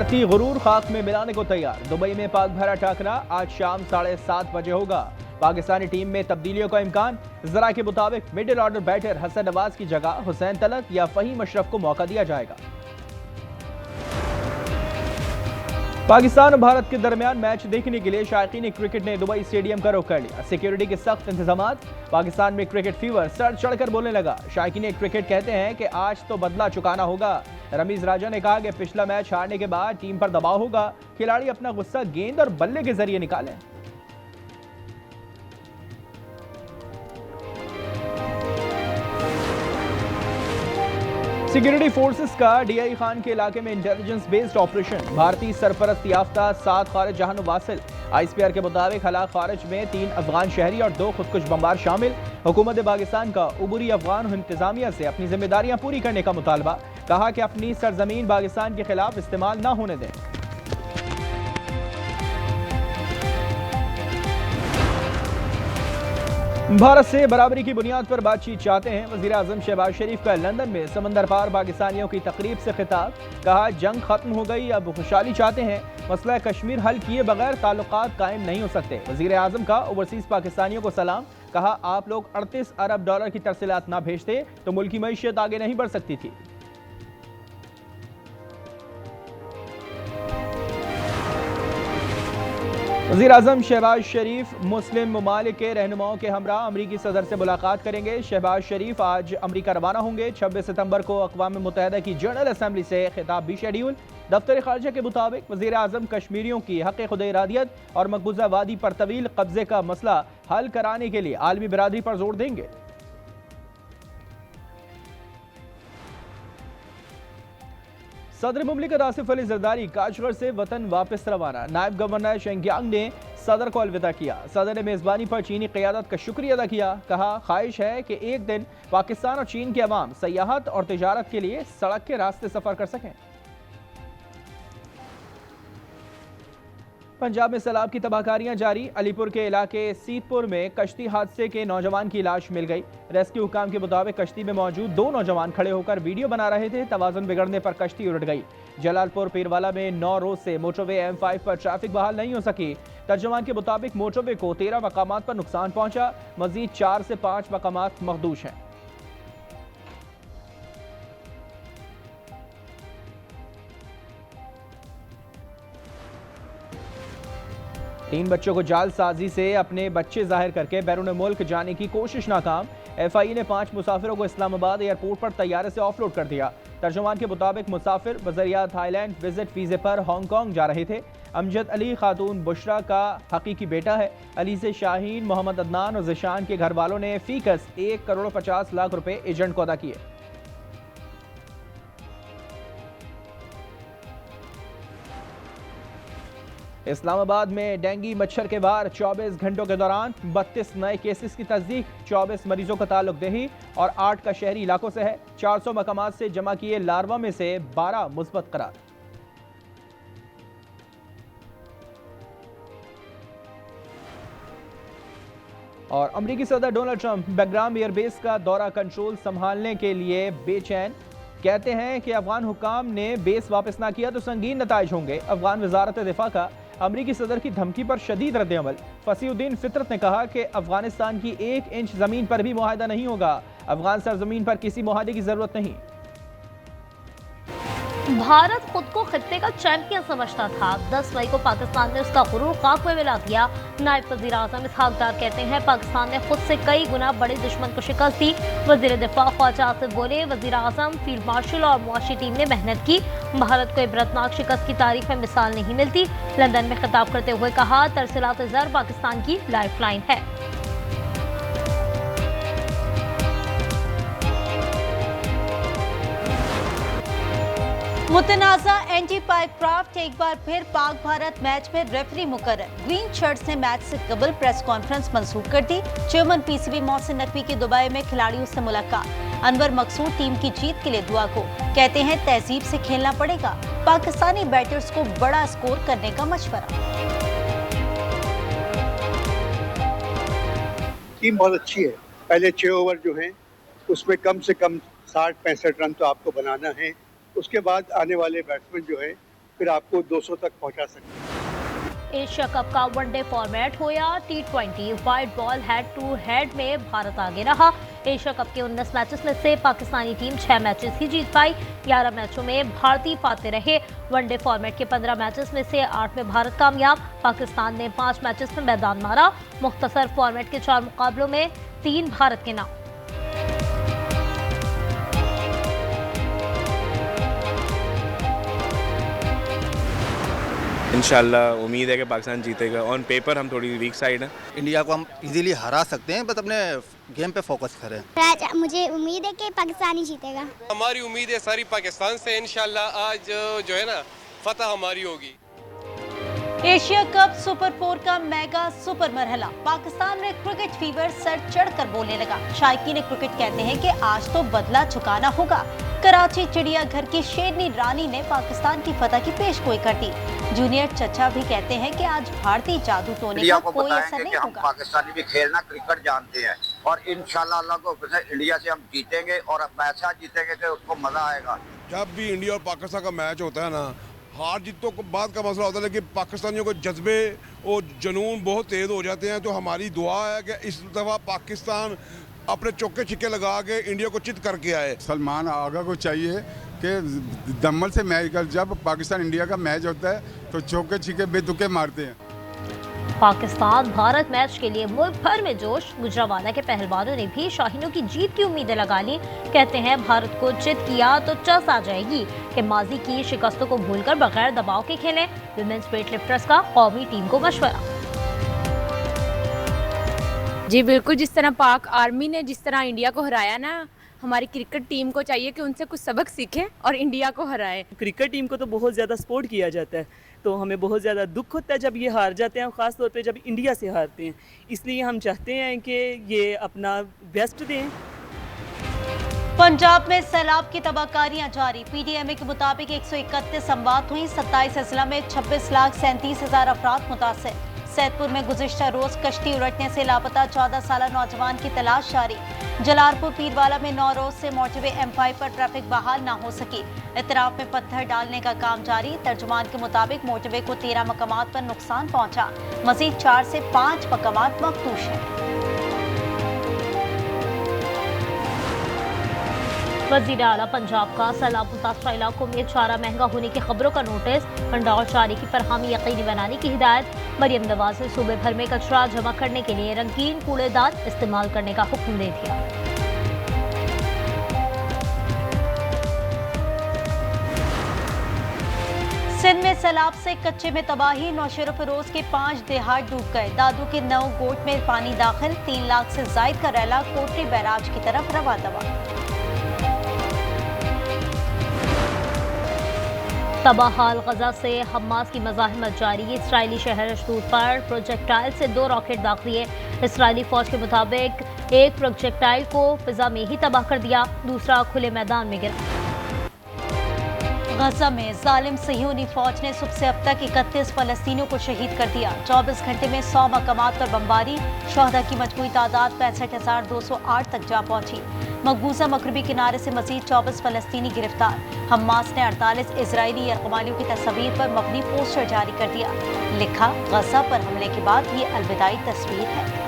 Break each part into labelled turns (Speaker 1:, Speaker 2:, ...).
Speaker 1: धरती गुरूर खाक में मिलाने को तैयार। दुबई में पाक भरा टाकरा आज शाम 7:30 बजे होगा। पाकिस्तानी टीम में तब्दीलियों का इम्कान। जरा के मुताबिक middle order batter Hasan Nawaz की जगह हुसैन तलत या फहीम अशरफ को मौका दिया जाएगा। पाकिस्तान और भारत के दरमियान मैच देखने के लिए शायकीन क्रिकेट ने दुबई स्टेडियम का रुख कर लिया। सिक्योरिटी के सख्त इंतजाम। पाकिस्तान में क्रिकेट फीवर सर चढ़कर बोलने लगा। शायकीन क्रिकेट कहते हैं कि आज तो बदला चुकाना होगा। रमीज राजा ने कहा कि पिछला मैच हारने के बाद टीम पर दबाव होगा। खिलाड़ी अपना गुस्सा गेंद और बल्ले के जरिए निकालें। सिक्योरिटी फोर्सेस का डीआई खान के इलाके में इंटेलिजेंस बेस्ड ऑपरेशन। भारतीय सरपरस्त याफ्ता 7 खारिज जहान वासिल। आईएसपीआर के मुताबिक हलाक खारिज में 3 अफगान शहरी और 2 खुदकुश बमबार शामिल। हुकूमत पाकिस्तान का उबूरी अफगान इंतजामिया से अपनी जिम्मेदारियां पूरी करने का मुतालबा। कहा कि अपनी सरजमीन पाकिस्तान के खिलाफ इस्तेमाल न होने दें। भारत से बराबरी की बुनियाद पर बातचीत चाहते हैं। वज़ीर आज़म शहबाज शरीफ का लंदन में समंदर पार पाकिस्तानियों की तकरीब से खिताब। कहा जंग खत्म हो गई, अब खुशहाली चाहते हैं। मसला कश्मीर हल किए बगैर ताल्लुकात कायम नहीं हो सकते। वज़ीर आज़म का ओवरसीज पाकिस्तानियों को सलाम। कहा आप लोग 38 अरब डॉलर की तरसीलात ना भेजते तो मुल्क की मईशत आगे नहीं बढ़ सकती थी। वज़ीर आज़म शहबाज शरीफ मुस्लिम ममालिक के रहनुमाओं के हमरा अमरीकी सदर से मुलाकात करेंगे। शहबाज शरीफ आज अमरीका रवाना होंगे। 26 सितंबर को अक़वाम मुत्तहिदा की जनरल असम्बली से खिताब भी शेड्यूल। दफ्तर खारजा के मुताबिक वज़ीर आज़म कश्मीरियों की हक़ खुद इरादियत और मकबूजा वादी पर तवील कब्जे का मसला हल कराने के लिए आलमी बिरादरी पर जोर देंगे। सदर मुमलिकत आसिफ अली जरदारी काशगर से वतन वापस रवाना। नायब गवर्नर शेंगियांग ने सदर को अलविदा किया। सदर ने मेज़बानी पर चीनी क़यादत का शुक्रिया अदा किया। कहा ख्वाहिश है कि एक दिन पाकिस्तान और चीन के अवाम सयाहत और तिजारत के लिए सड़क के रास्ते सफ़र कर सकें। पंजाब में सैलाब की तबाहकारियां जारी। अलीपुर के इलाके सीतपुर में कश्ती हादसे के नौजवान की लाश मिल गई। रेस्क्यू हुकाम के मुताबिक कश्ती में मौजूद 2 नौजवान खड़े होकर वीडियो बना रहे थे। तवाज़ुन बिगड़ने पर कश्ती उलट गई। जलालपुर पीरवाला में 9 रोज से मोटरवे M5 पर ट्रैफिक बहाल नहीं हो सकी। तर्जुमान के मुताबिक मोटरवे को 13 मकामात पर नुकसान पहुंचा। मजीद 4 से 5 मकामात मखदूश हैं। तीन बच्चों को जालसाजी से अपने बच्चे जाहिर करके बैरून मुल्क जाने की कोशिश नाकाम। FIA ने 5 मुसाफिरों को इस्लामाबाद एयरपोर्ट पर तैयारे से ऑफलोड कर दिया। तर्जुमान के मुताबिक मुसाफिर बजरिया थाईलैंड विजिट वीजे पर हांगकांग जा रहे थे। अमजद अली खातून बुशरा का हकीकी बेटा है। अली से शाहीन, मोहम्मद अदनान और जिशान के घर वालों ने फीकस 1 करोड़ 50 लाख रुपए एजेंट को अदा किए। इस्लामाबाद में डेंगू मच्छर के वार। 24 घंटों के दौरान 32 नए केसेस की तस्दीक। 24 मरीजों का ताल्लुक देही और 8 का शहरी इलाकों से है। 400 मकामात से जमा किए लार्वा में से 12 मुस्बत करार। और अमरीकी सदर डोनाल्ड ट्रंप बेग्राम एयरबेस का दौरा कंट्रोल संभालने के लिए बेचैन। कहते हैं कि अफगान हुकाम ने बेस वापस ना किया तो संगीन नताइज होंगे। अफगान वजारत दिफा का अमरीकी सदर की धमकी पर शदीद रद्द-ए-अमल। फसीउद्दीन फितरत ने कहा कि अफगानिस्तान की 1 इंच जमीन पर भी मुआहदा नहीं होगा। अफगान सरजमीन पर किसी मुआहदे की जरूरत नहीं।
Speaker 2: भारत खुद को खित्ते का चैंपियन समझता था। 10 मई को पाकिस्तान ने उसका गुरूर खाक में मिला दिया। नायब वज़ीर आज़म इसहाक डार कहते हैं पाकिस्तान ने खुद से कई गुना बड़े दुश्मन को शिकस्त दी। वज़ीर दिफा ख्वाजा आसिफ बोले वज़ीर आज़म, फील्ड मार्शल और मुआशी टीम ने मेहनत की। भारत को इबरतनाक शिकस्त की तारीख में मिसाल नहीं मिलती। लंदन में खिताब करते हुए कहा तरसीलात ज़र पाकिस्तान की लाइफ लाइन है।
Speaker 3: मुतनाज़ा एंटी पाइक्राफ्ट एक बार फिर पाक भारत मैच में रेफरी मुकर्रर। ग्रीन शर्ट्स ने मैच से कबल प्रेस कॉन्फ्रेंस मंसूख कर दी। चेयरमैन PCB मोहसिन नकवी की दुबई में खिलाड़ियों से मुलाकात। अनवर मकसूद टीम की जीत के लिए दुआ को कहते हैं तहजीब से खेलना पड़ेगा। पाकिस्तानी बैटर्स को बड़ा स्कोर करने का मशवरा।
Speaker 4: टीम बहुत अच्छी है। पहले 6 ओवर जो हैं उसमें कम से कम 60-65 रन तो आपको बनाना है। उसके बाद आने वाले बैट्समैन जो है फिर आपको 200 तक पहुंचा सकते हैं।
Speaker 2: एशिया कप का वनडे फॉर्मेट हो या T20, white ball head to head में भारत आगे रहा। एशिया कप के 19 मैचेस में से पाकिस्तानी टीम 6 मैचेस ही जीत पाई। 11 मैचों में भारतीय फाते रहे। वनडे फॉर्मेट के 15 मैचेस में से 8 में भारत कामयाब। पाकिस्तान ने 5 मैचेस में मैदान मारा। मुख्तसर फॉर्मेट के 4 मुकाबलों में 3 भारत के नाम।
Speaker 5: इंशाल्लाह उम्मीद है कि पाकिस्तान जीतेगा। ऑन पेपर हम थोड़ी वीक साइड हैं।
Speaker 6: इंडिया को हम इजीली हरा सकते हैं, बस अपने गेम पे फोकस करें।
Speaker 7: आज मुझे उम्मीद है कि पाकिस्तान ही जीतेगा।
Speaker 8: हमारी उम्मीद है सारी पाकिस्तान से। इंशाल्लाह आज जो है ना फतह हमारी होगी।
Speaker 3: एशिया कप सुपर 4 का मेगा सुपर मरहला। पाकिस्तान में क्रिकेट फीवर सर चढ़कर बोलने लगा। शायकीन क्रिकेट कहते हैं कि आज तो बदला चुकाना होगा। कराची चिड़ियाघर की शेरनी रानी ने पाकिस्तान की फतह की पेशगोई कर दी। जूनियर चचा भी कहते हैं कि आज भारतीय जादू टोने का कोई असर नहीं होगा।
Speaker 9: पाकिस्तानी भी खेलना क्रिकेट जानते हैं और इंशाल्लाह अल्लाह को इंडिया से हम जीतेंगे और ऐसा जीतेंगे कि उसको मजा आएगा।
Speaker 10: जब भी इंडिया और पाकिस्तान का मैच होता है ना, हार जीतों को बाद का मसला होता है, लेकिन पाकिस्तानियों को जज्बे और जुनून बहुत तेज हो जाते हैं। तो हमारी दुआ है कि इस दफ़ा पाकिस्तान अपने चौके छिक्के लगा के इंडिया को चित करके आए।
Speaker 11: सलमान आगा को चाहिए कि दम्मल से मैच कर, जब पाकिस्तान इंडिया का मैच होता है तो चौके छिक्के बेतुके मारते हैं।
Speaker 2: पाकिस्तान भारत मैच के लिए मुल्क भर में जोश। गुजरावाला के पहलवानों ने भी शाहीनों की जीत की उम्मीदें लगा ली। कहते हैं भारत को चित किया तो चस आ जाएगी कि माजी की शिकस्तों को भूलकर बगैर दबाव के खेलें। विमेंस वेट लिफ्टर्स का कौमी टीम को मशवरा।
Speaker 12: जी बिल्कुल, जिस तरह पाक आर्मी ने जिस तरह इंडिया को हराया ना, हमारी क्रिकेट टीम को चाहिए कि उनसे कुछ सबक सीखें और इंडिया को हराएं।
Speaker 13: क्रिकेट टीम को तो बहुत ज़्यादा सपोर्ट किया जाता है, तो हमें बहुत ज़्यादा दुख होता है जब ये हार जाते हैं, ख़ास तौर पे जब इंडिया से हारते हैं। इसलिए हम चाहते हैं कि ये अपना बेस्ट दें।
Speaker 3: पंजाब में सैलाब की तबाहकारियां जारी। पीटीएमए के मुताबिक 131 अमवात हुई। 27 अजला में 26,37,000 अफराद मुतासर। सैदपुर में गुज़िश्ता रोज कश्ती उलटने से लापता 14 साला नौजवान की तलाश जारी। जलालपुर पीरवाला में 9 रोज से मोटरवे M5 पर ट्रैफिक बहाल ना हो सकी। इतराफ में पत्थर डालने का काम जारी। तर्जुमान के मुताबिक मोटरवे को 13 मकामात पर नुकसान पहुंचा। मजीद 4 से 5 मकामात मखदूश हैं।
Speaker 2: वज़ीर आला पंजाब का सैलाब मुतासरा इलाकों में चारा महंगा होने की खबरों का नोटिस। भंडार चारे की फरहमी यकीनी बनाने की हिदायत। मरियम नवाज ने सूबे भर में कचरा जमा करने के लिए रंगीन कूड़ेदान इस्तेमाल करने का हुक्म दे दिया।
Speaker 3: सिंध में सैलाब से कच्चे में तबाही। नौशेरो फिरोज के 5 देहात डूब गए। दादू के 9 गोट में पानी दाखिल। 3 लाख से जायद का रैला कोटरी बैराज की तरफ रवा दवा।
Speaker 2: तबाहाल गजा से हमास की मज़ाहिमत जारी। इसराइली शहर अशदूद पर प्रोजेक्टाइल से 2 रॉकेट दाखिले। इसराइली फौज के मुताबिक एक प्रोजेक्टाइल को फिजा में ही तबाह कर दिया, दूसरा खुले मैदान में गिरा।
Speaker 3: गजा में जालिम सह्यूनी फौज ने सुबह से अब तक 31 फलस्तीनियों को शहीद कर दिया। 24 घंटे में 100 मकामात पर बमबारी। शहदा की मजमूई तादाद 65,208 तक जा पहुंची। मकबूजा मगरबी किनारे से मजीद 24 फलस्तीनी गिरफ्तार। हमास ने 48 इजरायली यरगमालियों की तस्वीर पर मबनी पोस्टर जारी कर दिया। लिखा, गजा पर हमले के बाद ये अलविदाई तस्वीर है।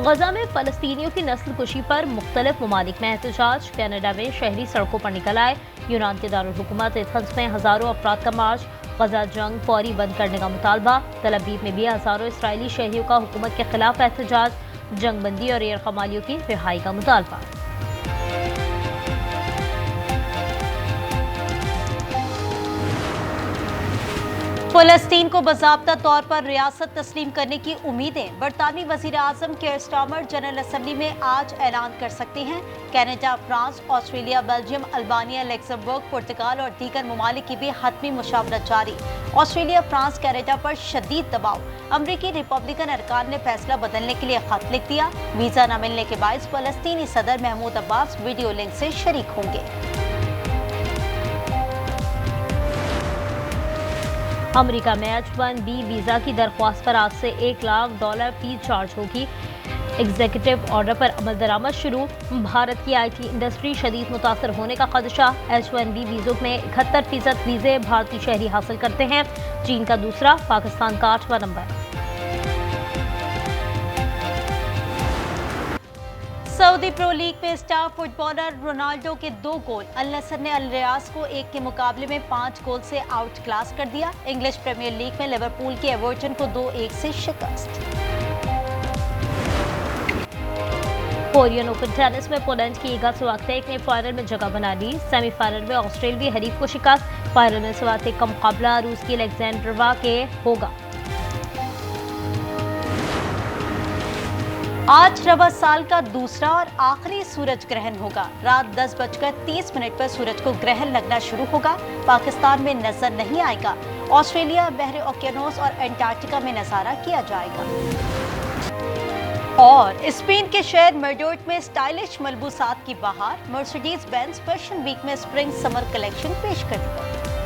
Speaker 2: गजा में फलस्तीनियों की नस्ल कुशी पर मुख्तलिफ ममालिक में एहतजाज। कनाडा में शहरी सड़कों पर निकल आए। यूनान के दारुल हुकूमत एथेंस में हजारों अफराद का मार्च। गजा जंग फौरी बंद करने का मुतालबा। तल अवीव में भी हजारों इसराइली शहरियों का हुकूमत के खिलाफ एहतजाज। जंग बंदी और यरगमालियों की रिहाई का मुतालबा।
Speaker 3: फलस्तीन को बाज़ाब्ता तौर पर रियासत तस्लीम करने की उम्मीदें। बरतानवी वज़ीर आज़म केयर स्टार्मर जनरल असम्बली में आज ऐलान कर सकते हैं। Canada, France, Australia, Belgium, Albania, Luxembourg, पुर्तगाल और दीगर ममालिक की भी हतमी मुशावरत जारी। ऑस्ट्रेलिया, फ्रांस, कनाडा पर शदीद दबाव। अमरीकी रिपब्लिकन अरकान ने फैसला बदलने के लिए खत लिख दिया। वीज़ा न मिलने के बायस फलस्तीनी सदर महमूद अब्बास वीडियो लिंक से शरीक होंगे। अमेरिका में H-1B वीज़ा की दरख्वास्त पर आज से $1 लाख फीस चार्ज होगी।
Speaker 2: एग्जीक्यूटिव ऑर्डर पर अमल दरामद शुरू। भारत की IT इंडस्ट्री शदीद मुतासर होने का खदशा। H1B वीज़ों में 71% वीज़े भारतीय शहरी हासिल करते हैं। चीन का दूसरा, पाकिस्तान का 8वां नंबर।
Speaker 3: सऊदी प्रो लीग में स्टार फुटबॉलर रोनाल्डो के 2 गोल। अल नसर ने अल रियाज को 1 के मुकाबले में 5 गोल से आउट क्लास कर दिया। इंग्लिश प्रीमियर लीग में लिवरपूल के एवर्टन को 2-1 से शिकस्त।
Speaker 2: कोरियन ओपन टेनिस में पोलैंड की ईगा स्वियातेक ने फाइनल में जगह बना ली। सेमीफाइनल में ऑस्ट्रेलियाई हरीफ को शिकस्त। फाइनल में स्वियातेक का मुकाबला रूस की अलेक्जेंड्रोवा के होगा।
Speaker 3: आज रवा साल का दूसरा और आखिरी सूरज ग्रहण होगा। रात 10:30 पर सूरज को ग्रहण लगना शुरू होगा। पाकिस्तान में नजर नहीं आएगा। ऑस्ट्रेलिया, बहरे ओकियानोस और एंटार्क्टिका में नजारा किया जाएगा। और स्पेन के शहर मैड्रिड में स्टाइलिश मलबूसात की बहार। मर्सिडीज बेंज फैशन वीक में स्प्रिंग समर कलेक्शन पेश कर दी।